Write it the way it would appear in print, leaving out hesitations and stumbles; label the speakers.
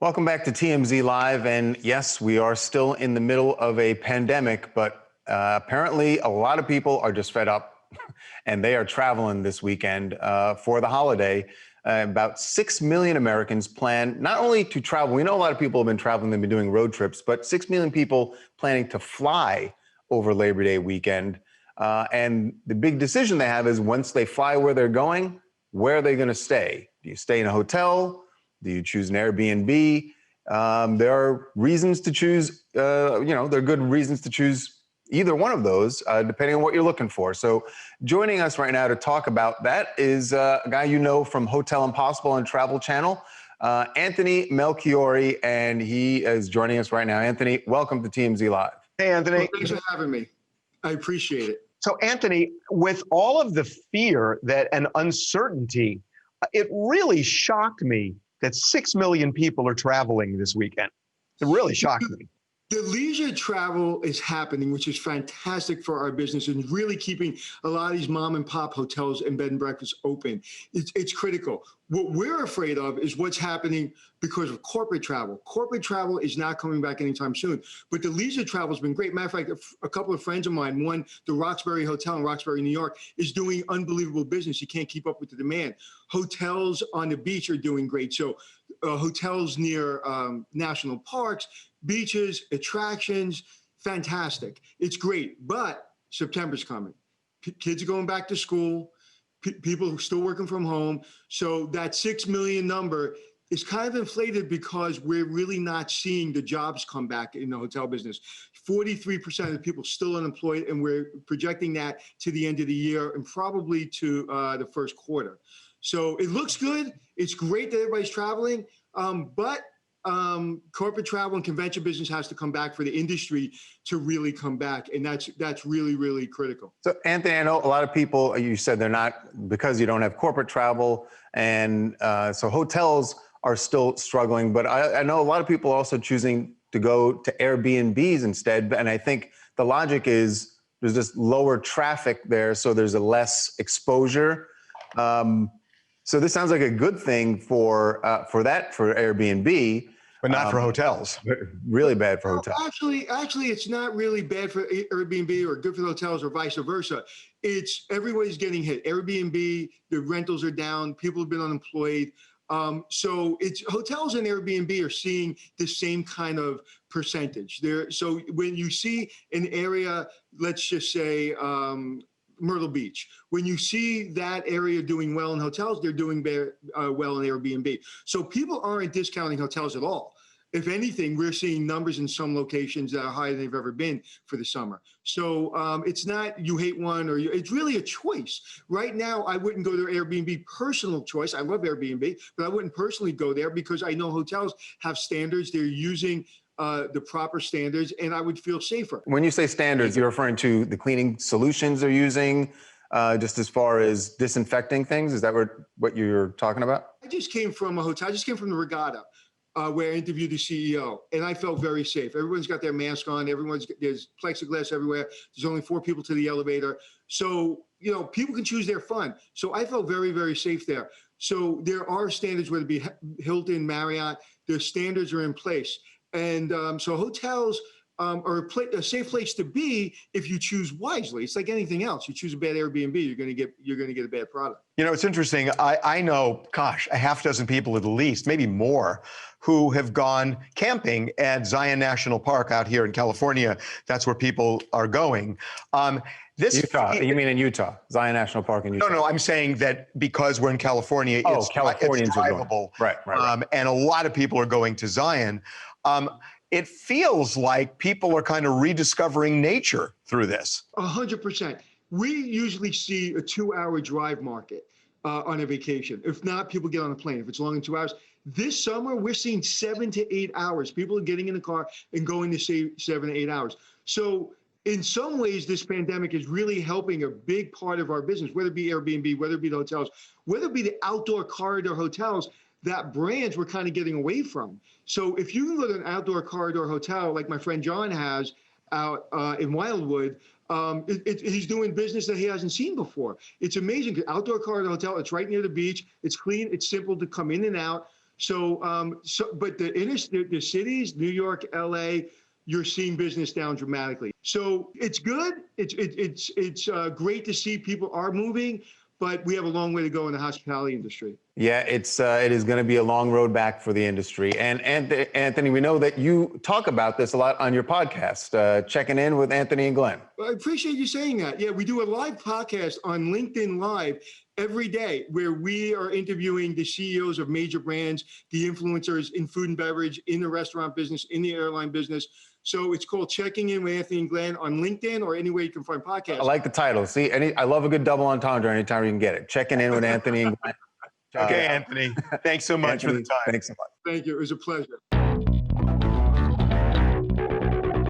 Speaker 1: Welcome back to TMZ Live. And yes, we are still in the middle of a pandemic, but apparently a lot of people are just fed up and they are traveling this weekend for the holiday. About 6 million Americans plan not only to travel, we know a lot of people have been traveling, they've been doing road trips, but 6 million people planning to fly over Labor Day weekend. And the big decision they have is once they fly where they're going, where are they going to stay? Do you stay in a hotel? Do you choose an Airbnb? There are reasons to choose, there are good reasons to choose either one of those, depending on what you're looking for. So joining us right now to talk about that is a guy you know from Hotel Impossible and Travel Channel, Anthony Melchiorri, and he is joining us right now. Anthony, welcome to TMZ Live.
Speaker 2: Hey, Anthony.
Speaker 3: Well, thanks for having me. I appreciate it.
Speaker 2: So, Anthony, with all of the fear and uncertainty, it really shocked me that 6 million people are traveling this weekend. It really shocked me.
Speaker 3: The leisure travel is happening, which is fantastic for our business and really keeping a lot of these mom and pop hotels and bed and breakfasts open. It's critical. What we're afraid of is what's happening because of corporate travel. Corporate travel is not coming back anytime soon, but the leisure travel has been great. Matter of fact, a couple of friends of mine, one, the Roxbury Hotel in Roxbury, New York, is doing unbelievable business. You can't keep up with the demand. Hotels on the beach are doing great. So hotels near national parks, beaches, attractions, fantastic. It's great, but September's coming. Kids are going back to school. People are still working from home. So that 6 million number is kind of inflated because we're really not seeing the jobs come back in the hotel business. 43% of the people still unemployed, and we're projecting that to the end of the year and probably to the first quarter. So it looks good. It's great that everybody's traveling, but corporate travel and convention business has to come back for the industry to really come back. And that's really, really critical.
Speaker 1: So Anthony, I know a lot of people, you said they're not, because you don't have corporate travel. And so hotels are still struggling, but I know a lot of people are also choosing to go to Airbnbs instead. And I think the logic is there's just lower traffic there. So there's a less exposure. So this sounds like a good thing for Airbnb.
Speaker 2: But not for hotels.
Speaker 1: Really bad for hotels.
Speaker 3: Actually, it's not really bad for Airbnb or good for the hotels or vice versa. It's everybody's getting hit. Airbnb, the rentals are down. People have been unemployed. So it's hotels and Airbnb are seeing the same kind of percentage there. So when you see an area, let's just say, Myrtle Beach. When you see that area doing well in hotels, they're doing well in Airbnb. So people aren't discounting hotels at all. If anything, we're seeing numbers in some locations that are higher than they've ever been for the summer. So it's not you hate one or it's really a choice. Right now, I wouldn't go to Airbnb, personal choice. I love Airbnb, but I wouldn't personally go there because I know hotels have standards. They're using the proper standards, and I would feel safer.
Speaker 1: When you say standards, you're referring to the cleaning solutions they're using, just as far as disinfecting things? Is that what you're talking about?
Speaker 3: I just came from a hotel. I just came from the Regatta, where I interviewed the CEO, and I felt very safe. Everyone's got their mask on. There's plexiglass everywhere. There's only 4 people to the elevator. So, people can choose their fun. So I felt very, very safe there. So there are standards, whether it be Hilton, Marriott, their standards are in place. And so hotels are a safe place to be if you choose wisely. It's like anything else. You choose a bad Airbnb, you're going to get a bad product.
Speaker 2: It's interesting. I know, a half dozen people at least, maybe more, who have gone camping at Zion National Park out here in California. That's where people are going.
Speaker 1: Utah. You mean in Utah? Zion National Park in Utah?
Speaker 2: No, I'm saying that because we're in California, it's drivable.
Speaker 1: Right.
Speaker 2: And a lot of people are going to Zion. It feels like people are kind of rediscovering nature through this.
Speaker 3: 100%. We usually see a 2-hour drive market on a vacation. If not, people get on a plane. If it's longer than 2 hours. This summer, we're seeing 7 to 8 hours. People are getting in the car and going to say 7 to 8 hours. So in some ways, this pandemic is really helping a big part of our business, whether it be Airbnb, whether it be the hotels, whether it be the outdoor corridor hotels, that brands we're kind of getting away from. So if you can go to an outdoor corridor hotel like my friend John has out in Wildwood, he's doing business that he hasn't seen before. It's amazing. Outdoor corridor hotel, it's right near the beach. It's clean. It's simple to come in and out. But the cities, New York, LA, you're seeing business down dramatically. So it's good. It's great to see people are moving, but we have a long way to go in the hospitality industry.
Speaker 1: Yeah, it is going to be a long road back for the industry. And Anthony, we know that you talk about this a lot on your podcast, Checking In with Anthony and Glenn.
Speaker 3: Well, I appreciate you saying that. Yeah, we do a live podcast on LinkedIn Live every day where we are interviewing the CEOs of major brands, the influencers in food and beverage, in the restaurant business, in the airline business. So it's called Checking In with Anthony and Glenn on LinkedIn or anywhere you can find podcasts.
Speaker 1: I like the title. See, I love a good double entendre anytime you can get it. Checking In with Anthony and Glenn.
Speaker 2: Okay, Anthony. Thanks so much
Speaker 1: Anthony,
Speaker 2: for the time.
Speaker 1: Thanks so much.
Speaker 3: Thank you. It was a pleasure.